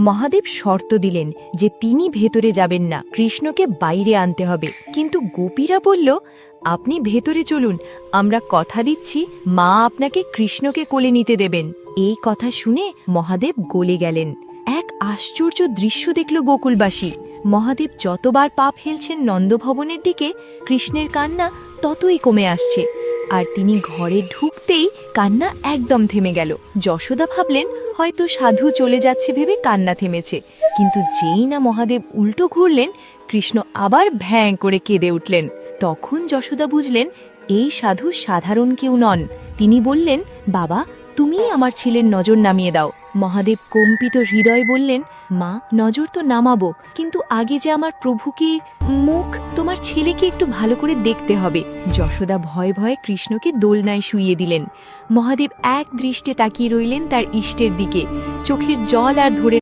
মহাদেব শর্ত দিলেন যে তিনি ভেতরে যাবেন না, কৃষ্ণকে বাইরে আনতে হবে। কিন্তু গোপীরা বলল, আপনি ভেতরে চলুন, আমরা কথা দিচ্ছি মা আপনাকে কৃষ্ণকে কোলে নিতে দেবেন। এই কথা শুনে মহাদেব গলে গেলেন। এক আশ্চর্য দৃশ্য দেখল গোকুলবাসী। মহাদেব যতবার পা ফেলছেন নন্দভবনের দিকে, কৃষ্ণের কান্না ততই কমে আসছে। আর তিনি ঘরে ঢুকতেই কান্না একদম থেমে গেল। যশোদা ভাবলেন হয়তো সাধু চলে যাচ্ছে ভেবে কান্না থেমেছে, কিন্তু যেই না মহাদেব উল্টো ঘুরলেন, কৃষ্ণ আবার ভ্যাঁ করে কেঁদে উঠলেন। তখন যশোদা বুঝলেন এই সাধু সাধারণ কেউ নন। তিনি বললেন, বাবা, তুমিই আমার ছেলের নজর নামিয়ে দাও। মহাদেব কম্পিত হৃদয় বললেন, মা, নজর তো নামাবো, কিন্তু আগে যে আমার প্রভুকে, মুখ, তোমার ছেলেকে একটু ভালো করে দেখতে হবে। যশোদা ভয়ে ভয়ে কৃষ্ণকে দোলনায় শুইয়ে দিলেন। মহাদেব এক দৃষ্টে তাকিয়ে রইলেন তার ইষ্টের দিকে, চোখের জল আর ধরে